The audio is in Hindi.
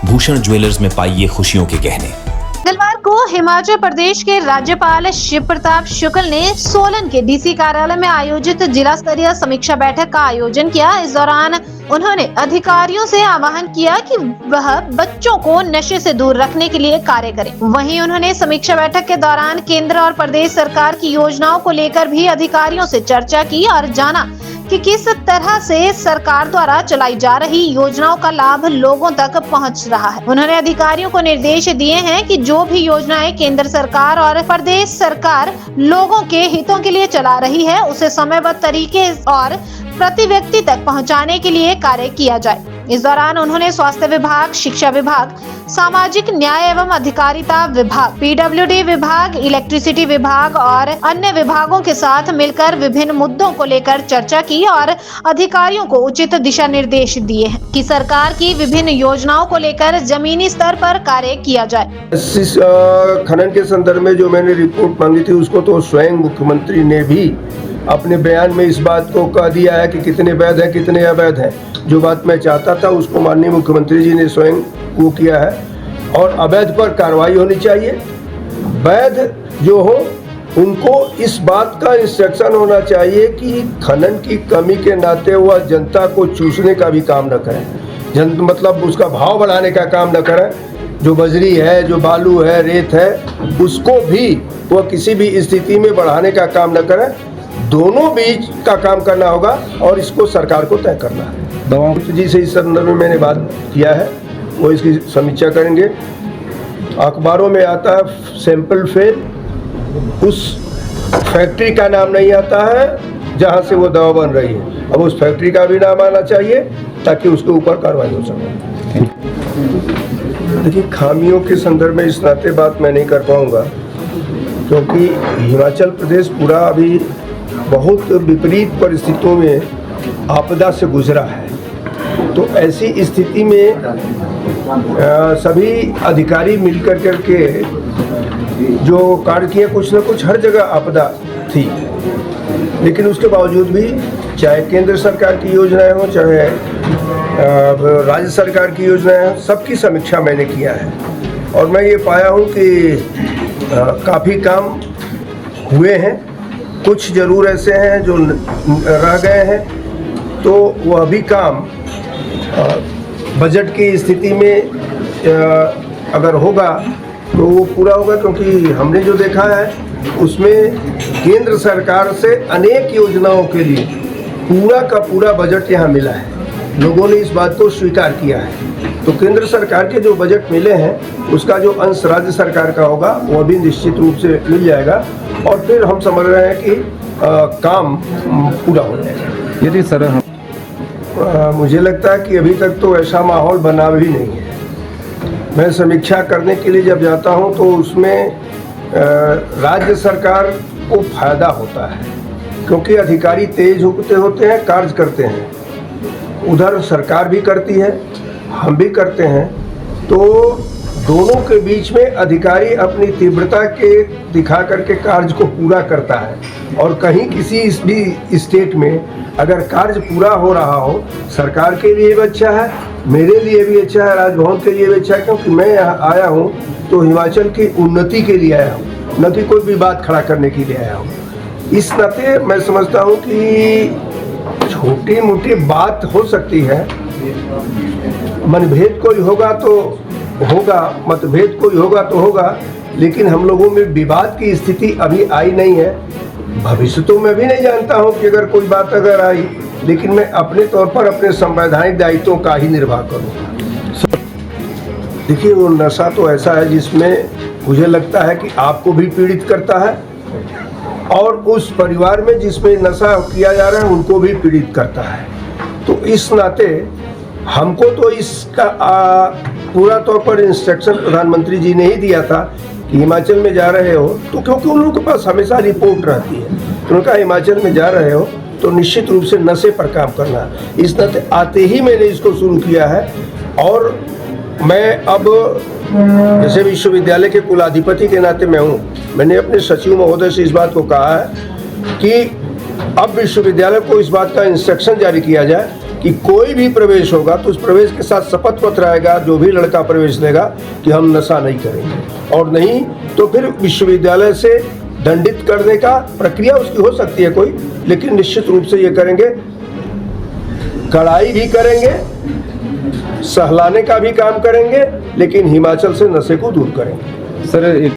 भूषण ज्वेलर्स में पाइए खुशियों के गहने। मंगलवार को हिमाचल प्रदेश के राज्यपाल शिव प्रताप शुक्ल ने सोलन के डीसी कार्यालय में आयोजित जिला स्तरीय समीक्षा बैठक का आयोजन किया। इस दौरान उन्होंने अधिकारियों से आह्वान किया कि वह बच्चों को नशे से दूर रखने के लिए कार्य करें। वहीं उन्होंने समीक्षा बैठक के दौरान केंद्र और प्रदेश सरकार की योजनाओं को लेकर भी अधिकारियों से चर्चा की और जाना कि किस तरह से सरकार द्वारा चलाई जा रही योजनाओं का लाभ लोगों तक पहुंच रहा है। उन्होंने अधिकारियों को निर्देश दिए हैं कि जो भी योजनाएं केंद्र सरकार और प्रदेश सरकार लोगों के हितों के लिए चला रही है, उसे समयबद्ध तरीके और प्रति व्यक्ति तक पहुंचाने के लिए कार्य किया जाए। इस दौरान उन्होंने स्वास्थ्य विभाग, शिक्षा विभाग, सामाजिक न्याय एवं अधिकारिता विभाग, पीडब्ल्यूडी विभाग, इलेक्ट्रिसिटी विभाग और अन्य विभागों के साथ मिलकर विभिन्न मुद्दों को लेकर चर्चा की और अधिकारियों को उचित दिशा निर्देश दिए हैं कि सरकार की विभिन्न योजनाओं को लेकर जमीनी स्तर पर कार्य किया जाए। इस खनन के संदर्भ में जो मैंने रिपोर्ट मांगी थी, उसको तो स्वयं मुख्यमंत्री ने भी अपने बयान में इस बात को कह दिया है कि कितने वैध हैं, कितने अवैध हैं। जो बात मैं चाहता था उसको माननीय मुख्यमंत्री जी ने स्वयं वो किया है और अवैध पर कार्रवाई होनी चाहिए। वैध जो हो उनको इस बात का इंस्ट्रक्शन होना चाहिए कि खनन की कमी के नाते वह जनता को चूसने का भी काम न करें, मतलब उसका भाव बढ़ाने का काम न करें। जो बजरी है, जो बालू है, रेत है, उसको भी वह किसी भी स्थिति में बढ़ाने का काम न करें। दोनों बीच का काम करना होगा और इसको सरकार को तय करना है। दवाओं जी से इस संदर्भ में मैंने बात किया है, वो इसकी समीक्षा करेंगे। अखबारों में आता है सैंपल फेल, उस फैक्ट्री का नाम नहीं आता है जहां से वो दवा बन रही है। अब उस फैक्ट्री का भी नाम आना चाहिए ताकि उसके ऊपर कार्रवाई हो सके। देखिए, खामियों के संदर्भ में इस नाते बात मैं नहीं कर पाऊंगा क्योंकि हिमाचल प्रदेश पूरा अभी बहुत विपरीत परिस्थितियों में आपदा से गुजरा है। तो ऐसी स्थिति में सभी अधिकारी मिलकर करके जो कार्य किए, कुछ न कुछ हर जगह आपदा थी, लेकिन उसके बावजूद भी चाहे केंद्र सरकार की योजनाएं हो, चाहे राज्य सरकार की योजनाएं हो, सबकी समीक्षा मैंने किया है और मैं ये पाया हूँ कि काफ़ी काम हुए हैं। कुछ जरूर ऐसे हैं जो रह गए हैं, तो वह भी काम बजट की स्थिति में अगर होगा तो वो पूरा होगा, क्योंकि हमने जो देखा है उसमें केंद्र सरकार से अनेक योजनाओं के लिए पूरा का पूरा बजट यहाँ मिला है। लोगों ने इस बात को स्वीकार किया है। तो केंद्र सरकार के जो बजट मिले हैं उसका जो अंश राज्य सरकार का होगा वह भी निश्चित रूप से मिल जाएगा और फिर हम समझ रहे हैं कि काम पूरा हो जाएगा। यदि सर मुझे लगता है कि अभी तक तो ऐसा माहौल बना भी नहीं है। मैं समीक्षा करने के लिए जब जाता हूं तो उसमें राज्य सरकार को फायदा होता है क्योंकि अधिकारी तेज होते हैं, कार्य करते हैं। उधर सरकार भी करती है, हम भी करते हैं, तो दोनों के बीच में अधिकारी अपनी तीव्रता के दिखा करके कार्य को पूरा करता है। और कहीं किसी भी स्टेट में अगर कार्य पूरा हो रहा हो, सरकार के लिए भी अच्छा है, मेरे लिए भी अच्छा है, राजभवन के लिए भी अच्छा है, क्योंकि मैं यहाँ आया हूँ तो हिमाचल की उन्नति के लिए आया हूँ, न कि कोई भी बात खड़ा करने के लिए आया हूँ। इस नाते मैं समझता हूँ कि छोटी मोटी बात हो सकती है, मनभेद कोई होगा तो होगा, मतभेद कोई होगा तो होगा, लेकिन हम लोगों में विवाद की स्थिति अभी आई नहीं है। भविष्य तो मैं भी नहीं जानता हूं कि अगर कोई बात अगर आई, लेकिन मैं अपने तौर पर अपने संवैधानिक दायित्वों का ही निर्वाह करूँगा। देखिए, वो नशा तो ऐसा है जिसमें मुझे लगता है कि आपको भी पीड़ित करता है और उस परिवार में जिसमें नशा किया जा रहा है उनको भी पीड़ित करता है। तो इस नाते हमको तो इसका पूरा तौर पर इंस्ट्रक्शन प्रधानमंत्री जी ने ही दिया था कि हिमाचल में जा रहे हो तो, क्योंकि उन लोगों के पास हमेशा रिपोर्ट रहती है, तो उनका हिमाचल में जा रहे हो तो निश्चित रूप से नशे पर काम करना। इस नाते आते ही मैंने इसको शुरू किया है और मैं अब जैसे विश्वविद्यालय के कुलाधिपति के नाते मैं हूँ, मैंने अपने सचिव महोदय से इस बात को कहा है कि अब विश्वविद्यालय को इस बात का इंस्ट्रक्शन जारी किया जाए कि कोई भी प्रवेश होगा तो उस प्रवेश के साथ शपथ पत्र आएगा, जो भी लड़का प्रवेश लेगा, कि हम नशा नहीं करेंगे, और नहीं तो फिर विश्वविद्यालय से दंडित करने का प्रक्रिया उसकी हो सकती है कोई, लेकिन निश्चित रूप से ये करेंगे, कड़ाई भी करेंगे, सहलाने का भी काम करेंगे, लेकिन हिमाचल से नशे को दूर करेंगे। सर